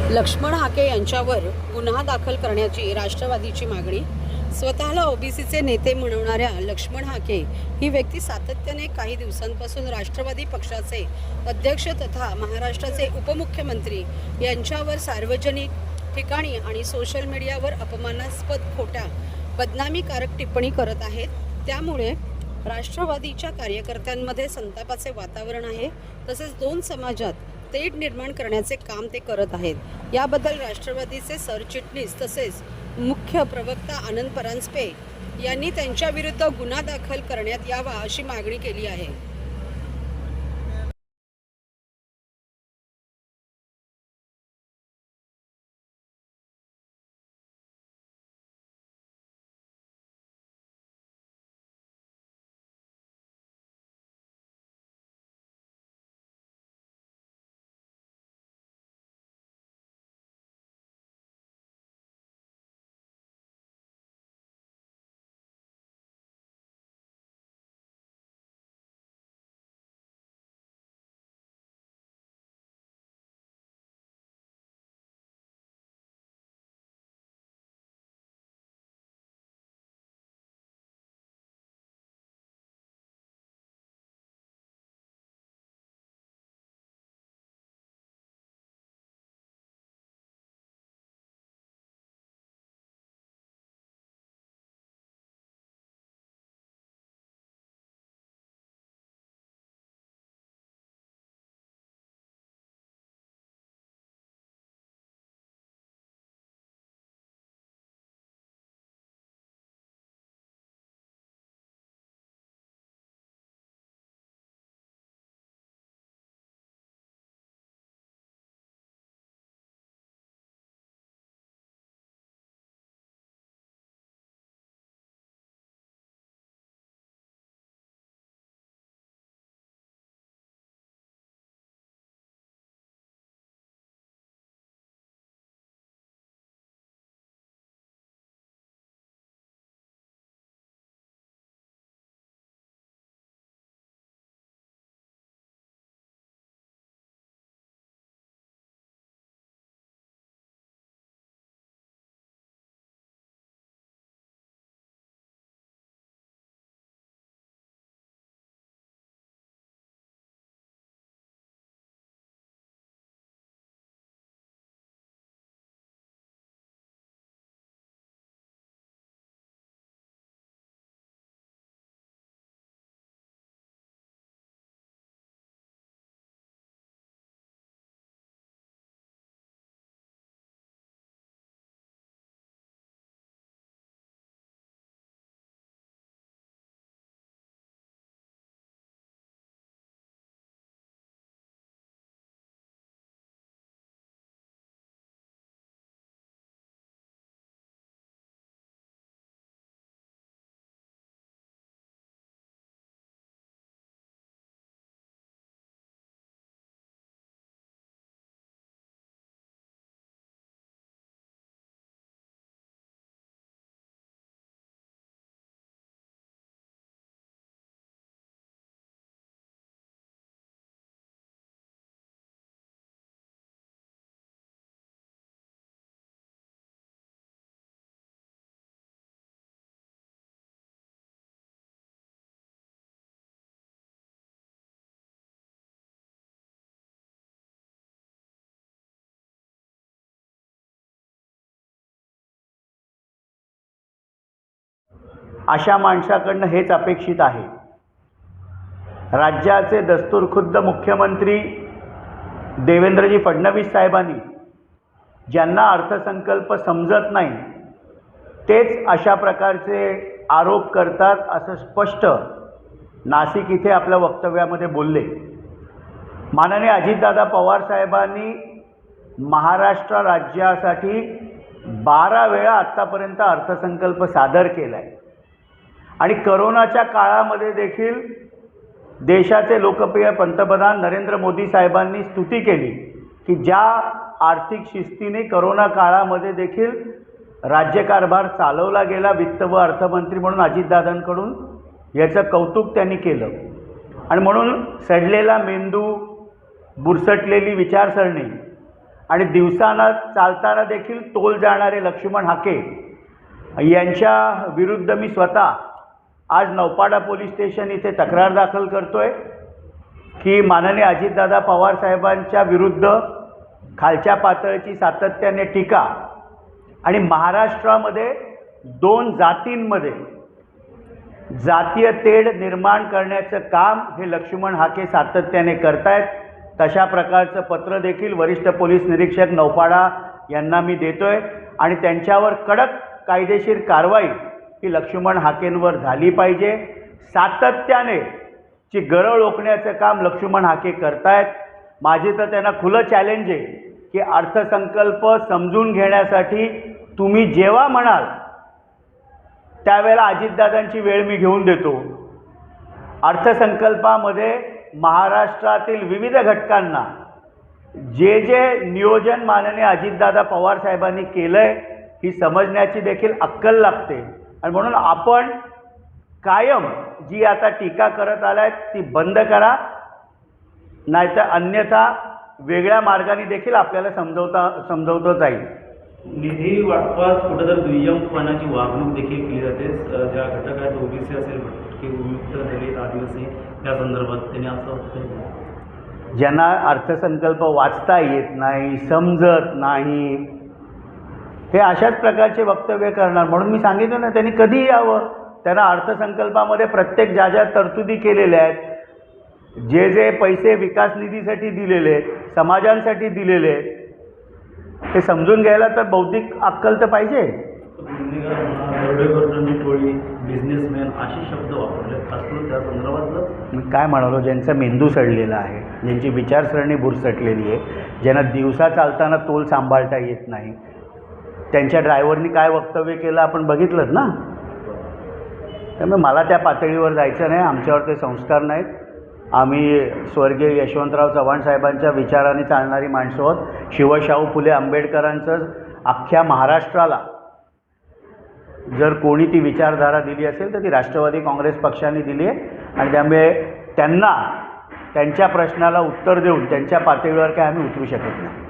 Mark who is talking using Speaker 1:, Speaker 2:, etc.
Speaker 1: लक्ष्मण हाके यांच्यावर गुन्हा दाखल करण्याची राष्ट्रवादीची मागणी। स्वतःला ओबीसीचे नेते म्हणवणाऱ्या लक्ष्मण हाके ही व्यक्ती सातत्याने काही दिवसांपासून राष्ट्रवादी पक्षाचे अध्यक्ष तथा महाराष्ट्राचे उपमुख्यमंत्री यांच्यावर सार्वजनिक ठिकाणी आणि सोशल मीडियावर अपमानास्पद खोट्या बदनामीकारक टिप्पणी करत आहेत। त्यामुळे राष्ट्रवादीच्या कार्यकर्त्यांमध्ये संतापाचे वातावरण आहे। तसेच दोन समाजात तेढ निर्माण करण्याचे काम ते करत आहेत। याबद्दल राष्ट्रवादीचे सरचिटणीस तसेच मुख्य प्रवक्ता आनंद परांजपे यांनी त्यांच्या विरुद्ध गुन्हा दाखल करण्यात यावा अशी मागणी केली आहे।
Speaker 2: अशा माणसाकडनं हेच अपेक्षित आहे। राज्याचे दस्तूरखुद्द मुख्यमंत्री देवेंद्रजी फडणवीस साहेबांनी ज्यांना अर्थसंकल्प समजत नाही तेच अशा प्रकारचे आरोप करतात असं स्पष्ट नाशिक इथे आपल्या वक्तव्यामध्ये बोलले। माननीय अजितदादा पवार साहेबांनी महाराष्ट्र राज्यासाठी 12 वेळा आत्तापर्यंत अर्थसंकल्प सादर केला आहे आणि करोनाच्या काळामध्ये देखील देशाचे लोकप्रिय पंतप्रधान नरेंद्र मोदी साहेबांनी स्तुती केली की ज्या आर्थिक शिस्तीने करोना काळामध्ये देखील राज्यकारभार चालवला गेला वित्त व अर्थमंत्री म्हणून अजितदादांकडून याचं कौतुक त्यांनी केलं। आणि म्हणून सडलेला मेंदू, बुरसटलेली विचारसरणी आणि दिवसानं चालताना देखील तोल जाणारे लक्ष्मण हाके यांच्या विरुद्ध मी स्वतः आज नौपाडा पोलीस स्टेशन इथे तक्रार दाखल करतोय की माननीय अजितदादा पवार साहेबांच्या विरुद्ध खालच्या पातळीची सातत्याने टीका आणि महाराष्ट्रामध्ये 2 जातींमध्ये जातीय तेढ निर्माण करण्याचं काम हे लक्ष्मण हाके सातत्याने करतायत. तशा प्रकारचं पत्र देखील वरिष्ठ पोलीस निरीक्षक नौपाडा यांना मी देतोय आणि त्यांच्यावर कडक कायदेशीर कारवाई ही लक्ष्मण हाकेंवर झाली पाहिजे. सातत्याने ची गरळ ओकण्याचं काम लक्ष्मण हाके करतायत. माझे तर त्यांना खुलं चॅलेंज आहे की अर्थसंकल्प समजून घेण्यासाठी तुम्ही जेव्हा म्हणाल त्यावेळेला अजितदादांची वेळ मी घेऊन देतो. अर्थसंकल्पामध्ये महाराष्ट्रातील विविध घटकांना जे जे नियोजन माननीय अजितदादा पवार साहेबांनी केलं आहे ही समजण्याची देखील अक्कल लागते आणि म्हणून आपण कायम जी आता टीका करत आलाय ती बंद करा, नाहीतर अन्यथा वेगळ्या मार्गाने देखील आपल्याला समजवतो जाईल.
Speaker 3: निधी वाटपात कुठेतरी दुय्यमपणाची वागणूक देखील केली जाते. ज्या घटक आहेत ओबीसी असेल, भटके, विमुक्त, दलित, आदिवासी या संदर्भात त्यांनी असं वाटतं
Speaker 2: ज्यांना अर्थसंकल्प वाचता येत नाही, समजत नाही, हे अशाच प्रकारचे वक्तव्य करणार. म्हणून मी सांगितलं ना, त्यांनी कधी यावं. त्यांना अर्थसंकल्पामध्ये प्रत्येक ज्या ज्या तरतुदी केलेल्या आहेत, जे जे पैसे विकास निधीसाठी दिलेले आहेत, समाजांसाठी दिलेले आहेत, ते समजून घ्यायला तर बौद्धिक अक्कल तर पाहिजे.
Speaker 3: टोळी, बिझनेसमॅन असे शब्द वापरले असतो. त्या संदर्भातच
Speaker 2: मी काय म्हणालो, ज्यांचा मेंदू सडलेला आहे, ज्यांची विचारसरणी बुरसटलेली आहे, ज्यांना दिवसा चालताना तोल सांभाळता येत नाही, त्यांच्या ड्रायव्हरनी काय वक्तव्य केलं आपण बघितलंच ना. त्यामुळे मला त्या पातळीवर जायचं नाही. आमच्यावर ते संस्कार नाहीत. आम्ही स्वर्गीय यशवंतराव चव्हाण साहेबांच्या विचाराने चालणारी माणसं आहोत. शिवशाहू फुले आंबेडकरांचं अख्ख्या महाराष्ट्राला जर कोणी ती विचारधारा दिली असेल तर ती राष्ट्रवादी काँग्रेस पक्षाने दिली आहे आणि त्यामुळे त्यांना त्यांच्या प्रश्नाला उत्तर देऊन त्यांच्या पातळीवर काय आम्ही उतरू शकत नाही.